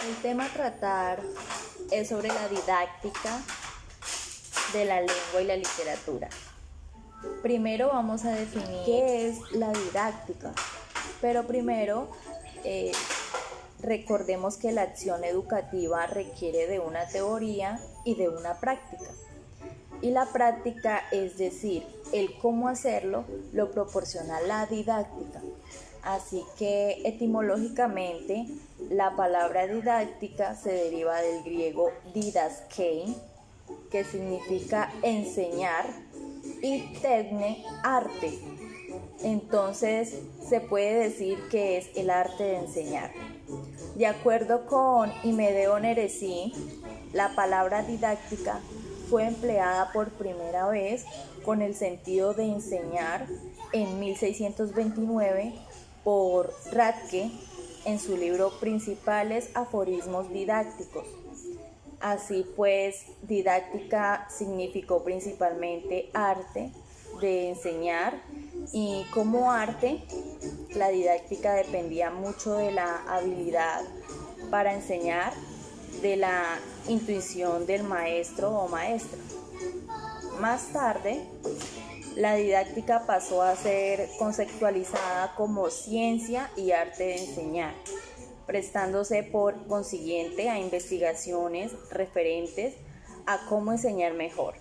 El tema a tratar es sobre la didáctica de la lengua y la literatura. Primero vamos a definir qué es la didáctica, pero primero recordemos que la acción educativa requiere de una teoría y de una práctica. Y la práctica, es decir, el cómo hacerlo, lo proporciona la didáctica. Así que etimológicamente la palabra didáctica se deriva del griego didaskein, que significa enseñar, y tecne, arte. Entonces se puede decir que es el arte de enseñar. De acuerdo con Imedeo Neresí, la palabra didáctica fue empleada por primera vez con el sentido de enseñar en 1629 por Radke en su libro Principales aforismos didácticos. Así pues, didáctica significó principalmente arte de enseñar, y como arte, la didáctica dependía mucho de la habilidad para enseñar, de la intuición del maestro o maestra. Más tarde, la didáctica pasó a ser conceptualizada como ciencia y arte de enseñar, prestándose por consiguiente a investigaciones referentes a cómo enseñar mejor.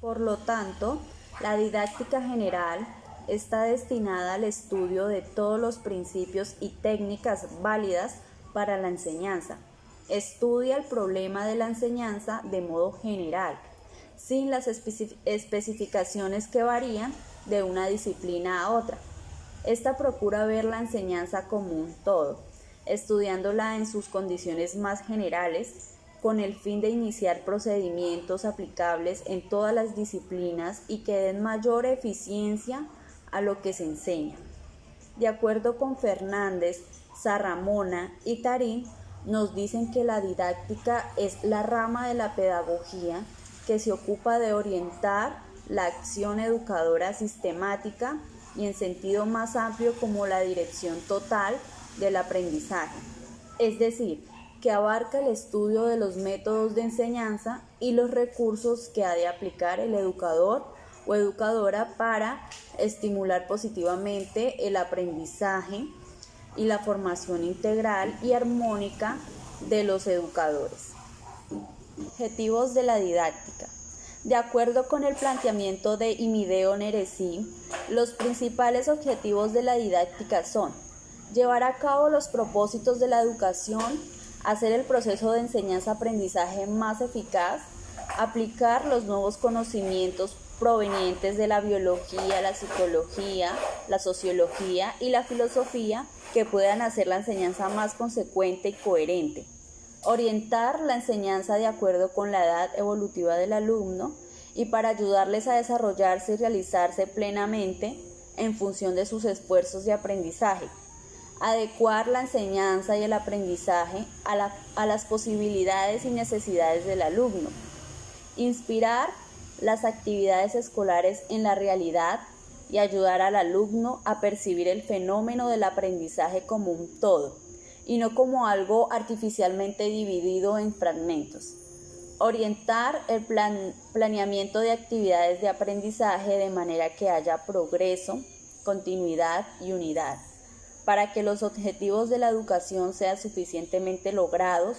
Por lo tanto, la didáctica general está destinada al estudio de todos los principios y técnicas válidas para la enseñanza. Estudia el problema de la enseñanza de modo general, sin las especificaciones que varían de una disciplina a otra. Esta procura ver la enseñanza como un todo, estudiándola en sus condiciones más generales, con el fin de iniciar procedimientos aplicables en todas las disciplinas y que den mayor eficiencia a lo que se enseña. De acuerdo con Fernández, Zarramona y Tarín, nos dicen que la didáctica es la rama de la pedagogía que se ocupa de orientar la acción educadora sistemática y en sentido más amplio como la dirección total del aprendizaje, es decir, que abarca el estudio de los métodos de enseñanza y los recursos que ha de aplicar el educador o educadora para estimular positivamente el aprendizaje y la formación integral y armónica de los educadores. Objetivos de la didáctica. De acuerdo con el planteamiento de Imedeo Neresí, los principales objetivos de la didáctica son llevar a cabo los propósitos de la educación, hacer el proceso de enseñanza-aprendizaje más eficaz, aplicar los nuevos conocimientos provenientes de la biología, la psicología, la sociología y la filosofía que puedan hacer la enseñanza más consecuente y coherente, orientar la enseñanza de acuerdo con la edad evolutiva del alumno y para ayudarles a desarrollarse y realizarse plenamente en función de sus esfuerzos de aprendizaje, adecuar la enseñanza y el aprendizaje a las posibilidades y necesidades del alumno, inspirar las actividades escolares en la realidad y ayudar al alumno a percibir el fenómeno del aprendizaje como un todo y no como algo artificialmente dividido en fragmentos. Orientar el planeamiento de actividades de aprendizaje de manera que haya progreso, continuidad y unidad, para que los objetivos de la educación sean suficientemente logrados,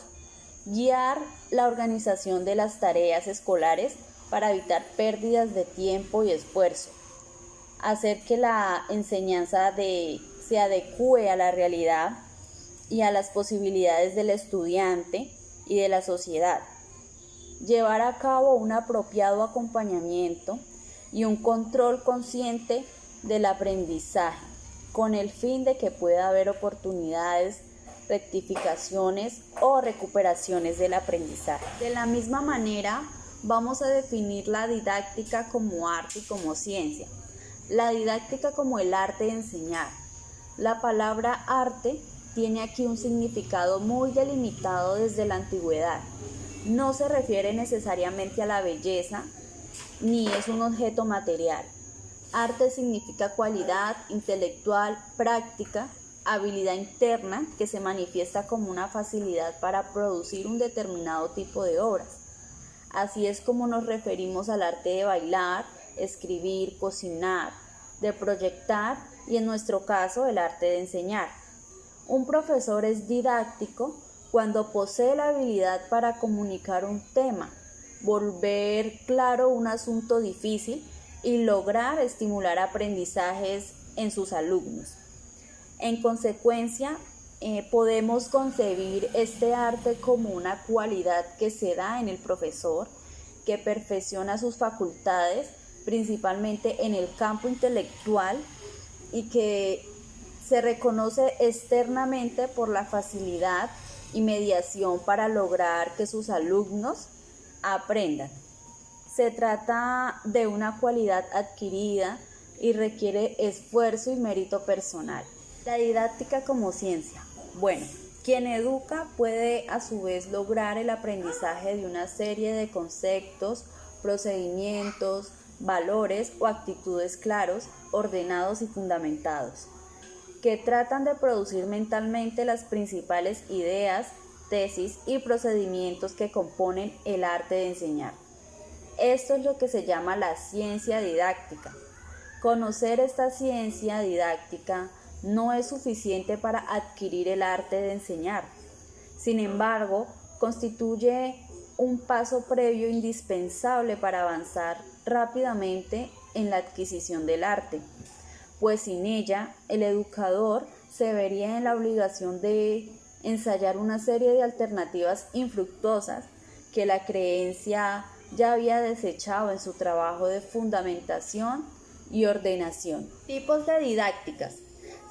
guiar la organización de las tareas escolares para evitar pérdidas de tiempo y esfuerzo, hacer que la enseñanza se adecue a la realidad y a las posibilidades del estudiante y de la sociedad, llevar a cabo un apropiado acompañamiento y un control consciente del aprendizaje, con el fin de que pueda haber oportunidades, rectificaciones o recuperaciones del aprendizaje. De la misma manera, vamos a definir la didáctica como arte y como ciencia. La didáctica como el arte de enseñar. La palabra arte tiene aquí un significado muy delimitado desde la antigüedad. No se refiere necesariamente a la belleza, ni es un objeto material. Arte significa cualidad intelectual, práctica, habilidad interna que se manifiesta como una facilidad para producir un determinado tipo de obras. Así es como nos referimos al arte de bailar, escribir, cocinar, de proyectar y en nuestro caso el arte de enseñar. Un profesor es didáctico cuando posee la habilidad para comunicar un tema, volver claro un asunto difícil y lograr estimular aprendizajes en sus alumnos. En consecuencia, podemos concebir este arte como una cualidad que se da en el profesor, que perfecciona sus facultades, principalmente en el campo intelectual, y que se reconoce externamente por la facilidad y mediación para lograr que sus alumnos aprendan. Se trata de una cualidad adquirida y requiere esfuerzo y mérito personal. La didáctica como ciencia. Bueno, quien educa puede a su vez lograr el aprendizaje de una serie de conceptos, procedimientos, valores o actitudes claros, ordenados y fundamentados, que tratan de producir mentalmente las principales ideas, tesis y procedimientos que componen el arte de enseñar. Esto es lo que se llama la ciencia didáctica. Conocer esta ciencia didáctica no es suficiente para adquirir el arte de enseñar. Sin embargo, constituye un paso previo indispensable para avanzar rápidamente en la adquisición del arte, pues sin ella el educador se vería en la obligación de ensayar una serie de alternativas infructuosas que la creencia ya había desechado en su trabajo de fundamentación y ordenación. Tipos de didácticas.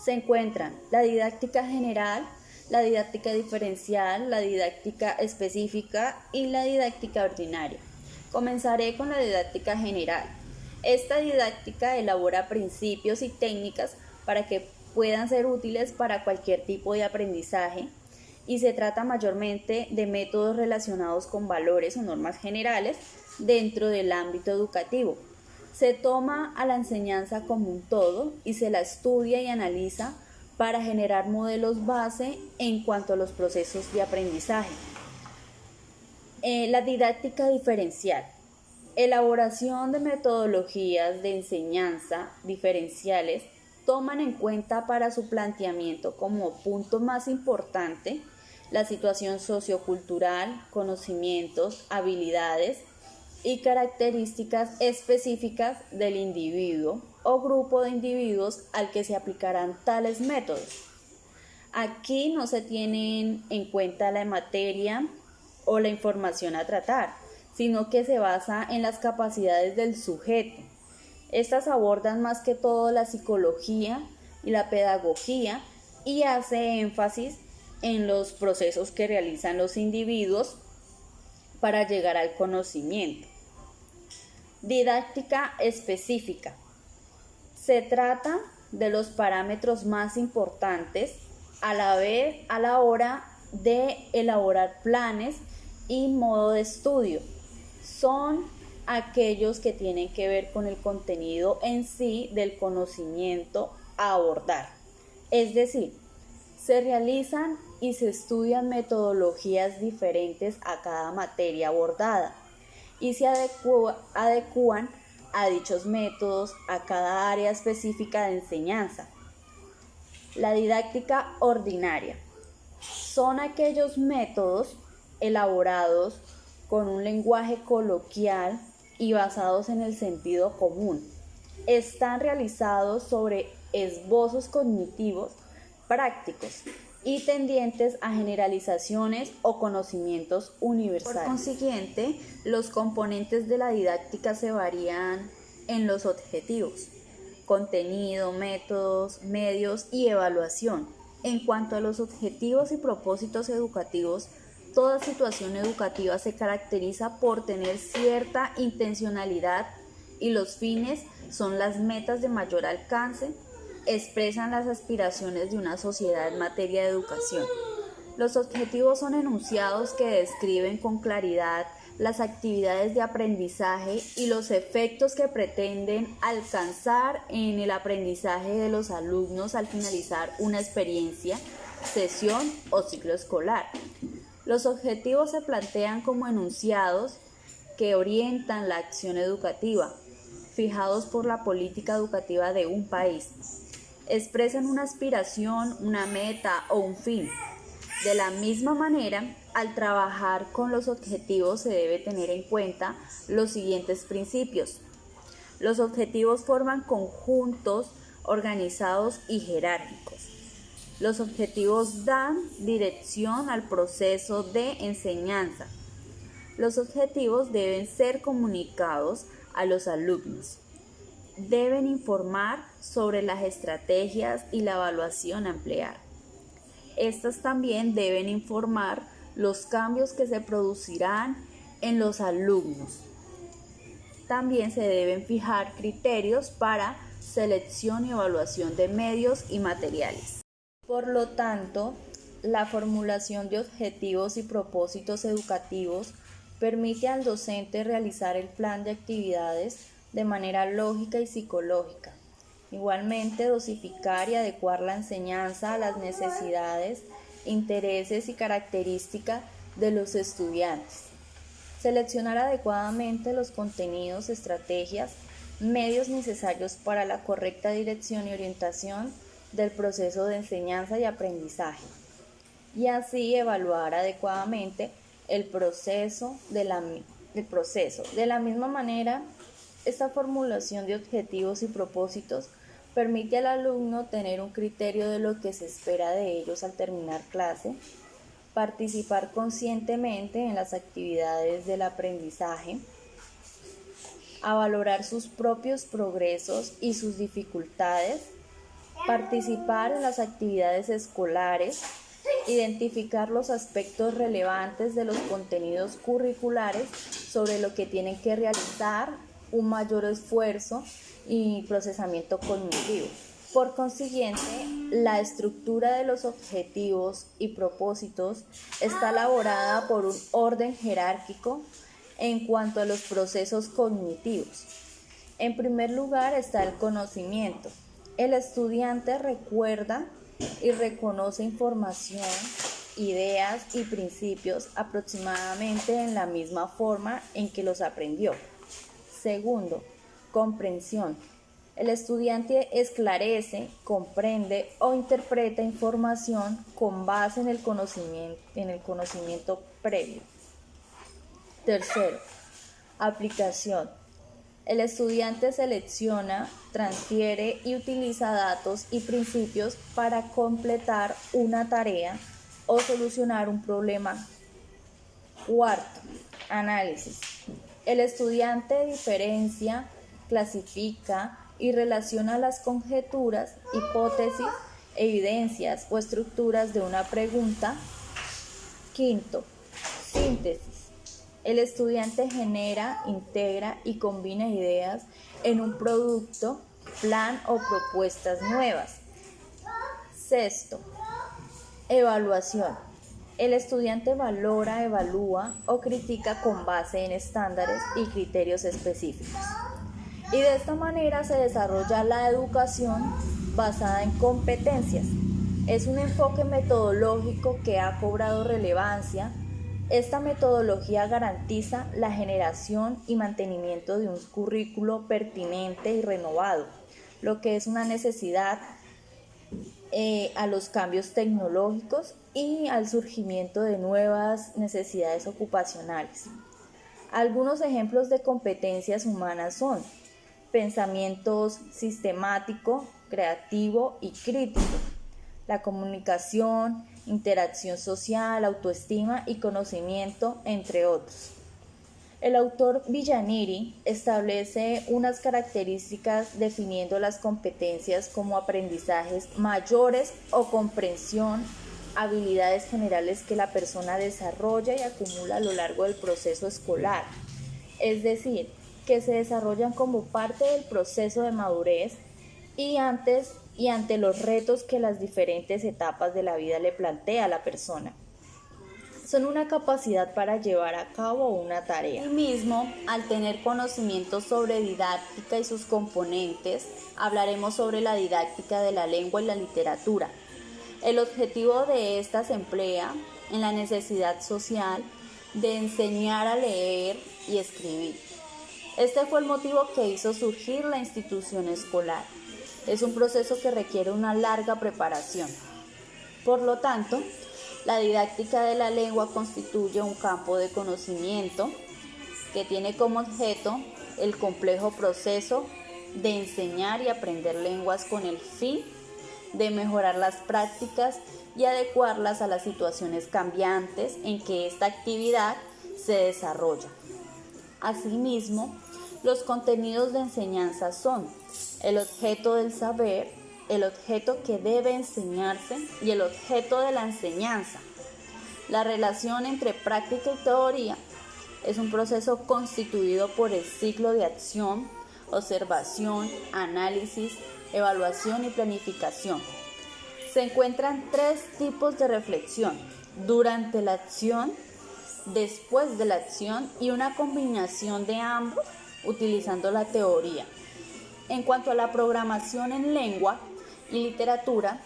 Se encuentran la didáctica general, la didáctica diferencial, la didáctica específica y la didáctica ordinaria. Comenzaré con la didáctica general. Esta didáctica elabora principios y técnicas para que puedan ser útiles para cualquier tipo de aprendizaje y se trata mayormente de métodos relacionados con valores o normas generales dentro del ámbito educativo. Se toma a la enseñanza como un todo y se la estudia y analiza para generar modelos base en cuanto a los procesos de aprendizaje. La didáctica diferencial. Elaboración de metodologías de enseñanza diferenciales toman en cuenta para su planteamiento como punto más importante la situación sociocultural, conocimientos, habilidades y características específicas del individuo o grupo de individuos al que se aplicarán tales métodos. Aquí no se tienen en cuenta la materia o la información a tratar, sino que se basa en las capacidades del sujeto. Estas abordan más que todo la psicología y la pedagogía y hace énfasis en los procesos que realizan los individuos para llegar al conocimiento. Didáctica específica. Se trata de los parámetros más importantes a la hora de elaborar planes y modo de estudio. Son aquellos que tienen que ver con el contenido en sí del conocimiento a abordar. Es decir, se realizan y se estudian metodologías diferentes a cada materia abordada y se adecúan a dichos métodos a cada área específica de enseñanza. La didáctica ordinaria. Son aquellos métodos elaborados con un lenguaje coloquial y basados en el sentido común. Están realizados sobre esbozos cognitivos prácticos y tendientes a generalizaciones o conocimientos universales. Por consiguiente, los componentes de la didáctica se varían en los objetivos, contenido, métodos, medios y evaluación. En cuanto a los objetivos y propósitos educativos, toda situación educativa se caracteriza por tener cierta intencionalidad y los fines son las metas de mayor alcance, expresan las aspiraciones de una sociedad en materia de educación. Los objetivos son enunciados que describen con claridad las actividades de aprendizaje y los efectos que pretenden alcanzar en el aprendizaje de los alumnos al finalizar una experiencia, sesión o ciclo escolar. Los objetivos se plantean como enunciados que orientan la acción educativa, fijados por la política educativa de un país. Expresan una aspiración, una meta o un fin. De la misma manera, al trabajar con los objetivos se debe tener en cuenta los siguientes principios. Los objetivos forman conjuntos organizados y jerárquicos. Los objetivos dan dirección al proceso de enseñanza. Los objetivos deben ser comunicados a los alumnos. Deben informar sobre las estrategias y la evaluación a emplear. Estas también deben informar los cambios que se producirán en los alumnos. También se deben fijar criterios para selección y evaluación de medios y materiales. Por lo tanto, la formulación de objetivos y propósitos educativos permite al docente realizar el plan de actividades de manera lógica y psicológica. Igualmente, dosificar y adecuar la enseñanza a las necesidades, intereses y características de los estudiantes. Seleccionar adecuadamente los contenidos, estrategias, medios necesarios para la correcta dirección y orientación del proceso de enseñanza y aprendizaje. Y así evaluar adecuadamente el proceso. De la misma manera, esta formulación de objetivos y propósitos permite al alumno tener un criterio de lo que se espera de ellos al terminar clase, participar conscientemente en las actividades del aprendizaje, a valorar sus propios progresos y sus dificultades, participar en las actividades escolares, identificar los aspectos relevantes de los contenidos curriculares sobre lo que tienen que realizar, un mayor esfuerzo y procesamiento cognitivo. Por consiguiente, la estructura de los objetivos y propósitos está elaborada por un orden jerárquico en cuanto a los procesos cognitivos. En primer lugar está el conocimiento. El estudiante recuerda y reconoce información, ideas y principios aproximadamente en la misma forma en que los aprendió. Segundo, comprensión. El estudiante esclarece, comprende o interpreta información con base en el conocimiento previo. Tercero, aplicación. El estudiante selecciona, transfiere y utiliza datos y principios para completar una tarea o solucionar un problema. Cuarto, análisis. El estudiante diferencia, clasifica y relaciona las conjeturas, hipótesis, evidencias o estructuras de una pregunta. Quinto, síntesis. El estudiante genera, integra y combina ideas en un producto, plan o propuestas nuevas. Sexto, evaluación. El estudiante valora, evalúa o critica con base en estándares y criterios específicos. Y de esta manera se desarrolla la educación basada en competencias. Es un enfoque metodológico que ha cobrado relevancia. Esta metodología garantiza la generación y mantenimiento de un currículo pertinente y renovado, lo que es una necesidad a los cambios tecnológicos y al surgimiento de nuevas necesidades ocupacionales. Algunos ejemplos de competencias humanas son pensamiento sistemático, creativo y crítico, la comunicación, interacción social, autoestima y conocimiento, entre otros. El autor Villaniri establece unas características definiendo las competencias como aprendizajes mayores o comprensión, habilidades generales que la persona desarrolla y acumula a lo largo del proceso escolar, es decir, que se desarrollan como parte del proceso de madurez y ante los retos que las diferentes etapas de la vida le plantea a la persona. son una capacidad para llevar a cabo una tarea. Asimismo, al tener conocimientos sobre didáctica y sus componentes, hablaremos sobre la didáctica de la lengua y la literatura. El objetivo de esta se emplea en la necesidad social de enseñar a leer y escribir. Este fue el motivo que hizo surgir la institución escolar. Es un proceso que requiere una larga preparación. Por lo tanto, la didáctica de la lengua constituye un campo de conocimiento que tiene como objeto el complejo proceso de enseñar y aprender lenguas con el fin de mejorar las prácticas y adecuarlas a las situaciones cambiantes en que esta actividad se desarrolla. Asimismo, los contenidos de enseñanza son el objeto del saber, el objeto que debe enseñarse y el objeto de la enseñanza. La relación entre práctica y teoría es un proceso constituido por el ciclo de acción, observación, análisis, evaluación y planificación. Se encuentran 3 tipos de reflexión: durante la acción, después de la acción y una combinación de ambos utilizando la teoría. En cuanto a la programación en lengua y literatura,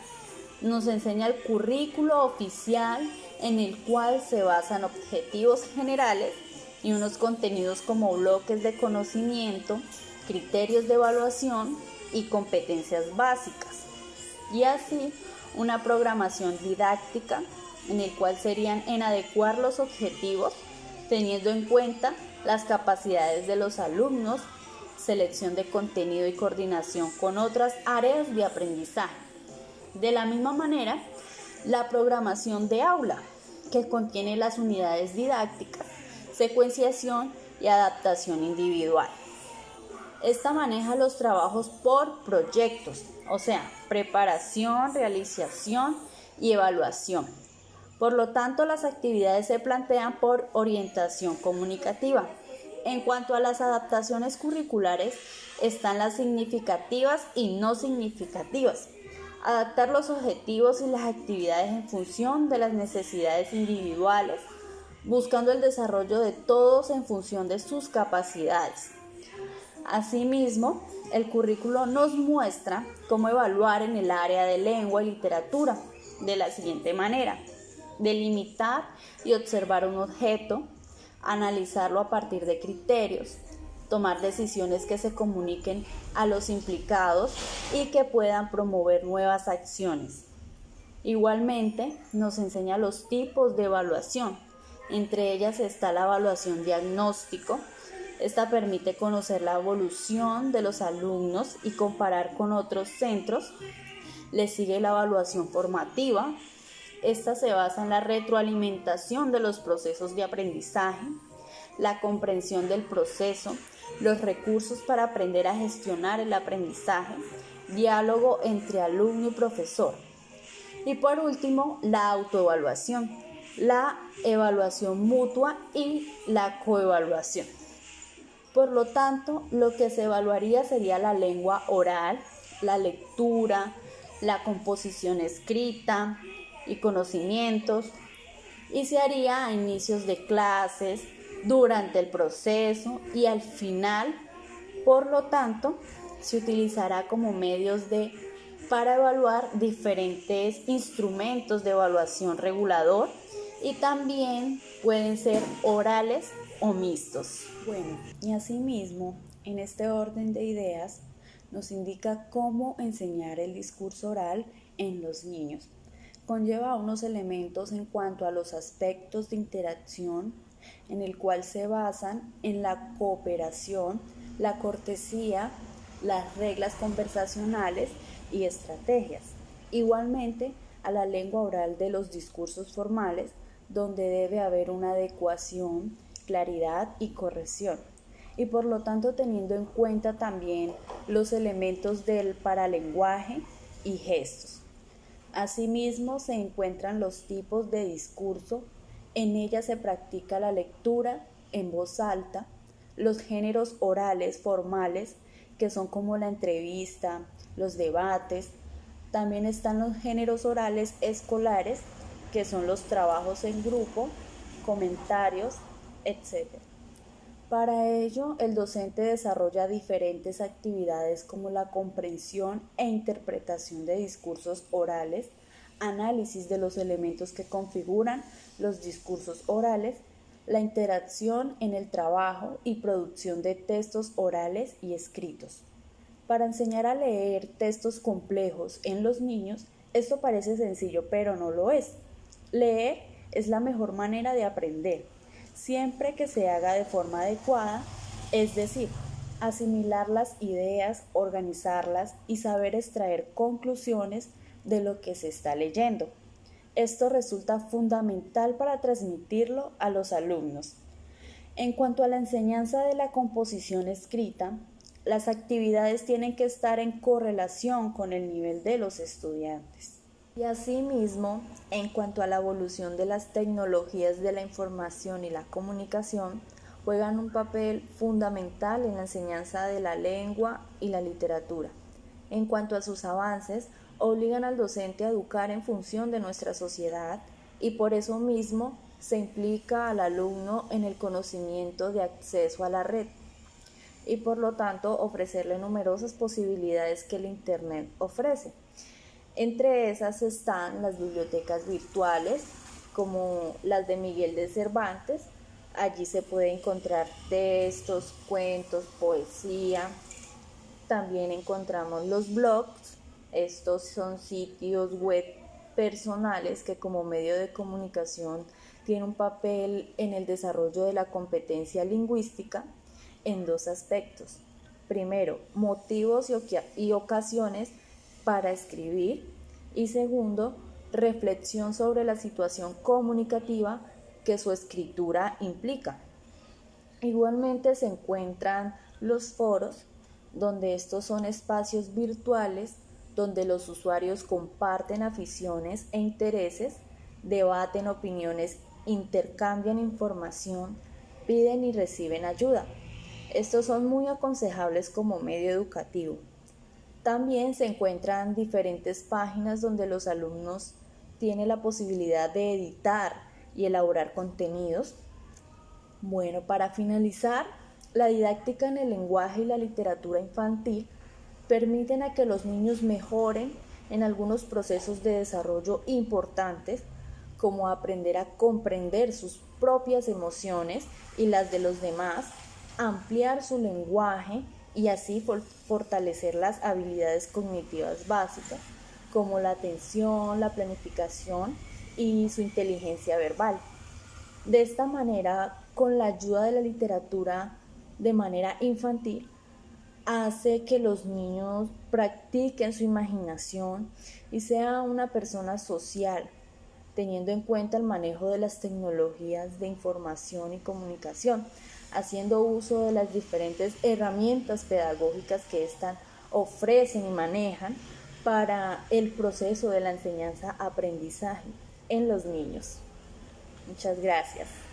nos enseña el currículo oficial en el cual se basan objetivos generales y unos contenidos como bloques de conocimiento, criterios de evaluación y competencias básicas. Y así, una programación didáctica en el cual serían en adecuar los objetivos teniendo en cuenta las capacidades de los alumnos, selección de contenido y coordinación con otras áreas de aprendizaje. De la misma manera, la programación de aula, que contiene las unidades didácticas, secuenciación y adaptación individual. Esta maneja los trabajos por proyectos, o sea, preparación, realización y evaluación. Por lo tanto, las actividades se plantean por orientación comunicativa. En cuanto a las adaptaciones curriculares, están las significativas y no significativas. Adaptar los objetivos y las actividades en función de las necesidades individuales, buscando el desarrollo de todos en función de sus capacidades. Asimismo, el currículo nos muestra cómo evaluar en el área de lengua y literatura de la siguiente manera: delimitar y observar un objeto, analizarlo a partir de criterios, tomar decisiones que se comuniquen a los implicados y que puedan promover nuevas acciones. Igualmente, nos enseña los tipos de evaluación. Entre ellas está la evaluación diagnóstico. Esta permite conocer la evolución de los alumnos y comparar con otros centros. Le sigue la evaluación formativa. Esta se basa en la retroalimentación de los procesos de aprendizaje, la comprensión del proceso, los recursos para aprender a gestionar el aprendizaje, diálogo entre alumno y profesor. Y por último, la autoevaluación, la evaluación mutua y la coevaluación. Por lo tanto, lo que se evaluaría sería la lengua oral, la lectura, la composición escrita y conocimientos, y se haría a inicios de clases, durante el proceso y al final. Por lo tanto, se utilizará como medios para evaluar diferentes instrumentos de evaluación regulador y también pueden ser orales o mixtos. Bueno, y asimismo, en este orden de ideas nos indica cómo enseñar el discurso oral en los niños. Conlleva unos elementos en cuanto a los aspectos de interacción, en el cual se basan en la cooperación, la cortesía, las reglas conversacionales y estrategias. Igualmente, a la lengua oral de los discursos formales, donde debe haber una adecuación, claridad y corrección, y por lo tanto teniendo en cuenta también los elementos del paralenguaje y gestos. Asimismo, se encuentran los tipos de discurso. En ella se practica la lectura en voz alta, los géneros orales formales, que son como la entrevista, los debates. También están los géneros orales escolares, que son los trabajos en grupo comentarios, etc. Para ello, el docente desarrolla diferentes actividades como la comprensión e interpretación de discursos orales, análisis de los elementos que configuran los discursos orales, la interacción en el trabajo y producción de textos orales y escritos. Para enseñar a leer textos complejos en los niños, esto parece sencillo, pero no lo es. Leer es la mejor manera de aprender, siempre que se haga de forma adecuada, es decir, asimilar las ideas, organizarlas y saber extraer conclusiones de lo que se está leyendo. Esto resulta fundamental para transmitirlo a los alumnos. En cuanto a la enseñanza de la composición escrita, las actividades tienen que estar en correlación con el nivel de los estudiantes. Y asimismo, en cuanto a la evolución de las tecnologías de la información y la comunicación, juegan un papel fundamental en la enseñanza de la lengua y la literatura. En cuanto a sus avances, obligan al docente a educar en función de nuestra sociedad y por eso mismo se implica al alumno en el conocimiento de acceso a la red y por lo tanto ofrecerle numerosas posibilidades que el Internet ofrece. Entre esas están las bibliotecas virtuales, como las de Miguel de Cervantes. Allí se puede encontrar textos, cuentos, poesía. También encontramos los blogs. Estos son sitios web personales que como medio de comunicación tienen un papel en el desarrollo de la competencia lingüística en dos aspectos. Primero, motivos y ocasiones para escribir y segundo, reflexión sobre la situación comunicativa que su escritura implica. Igualmente se encuentran los foros, donde estos son espacios virtuales donde los usuarios comparten aficiones e intereses, debaten opiniones, intercambian información, piden y reciben ayuda. Estos son muy aconsejables como medio educativo. También se encuentran diferentes páginas donde los alumnos tienen la posibilidad de editar y elaborar contenidos. Bueno, para finalizar, la didáctica en el lenguaje y la literatura infantil permiten a que los niños mejoren en algunos procesos de desarrollo importantes, como aprender a comprender sus propias emociones y las de los demás, ampliar su lenguaje y así fortalecer las habilidades cognitivas básicas, como la atención, la planificación y su inteligencia verbal. De esta manera, con la ayuda de la literatura de manera infantil, hace que los niños practiquen su imaginación y sean una persona social, teniendo en cuenta el manejo de las tecnologías de información y comunicación, haciendo uso de las diferentes herramientas pedagógicas que éstas ofrecen y manejan para el proceso de la enseñanza-aprendizaje en los niños. Muchas gracias.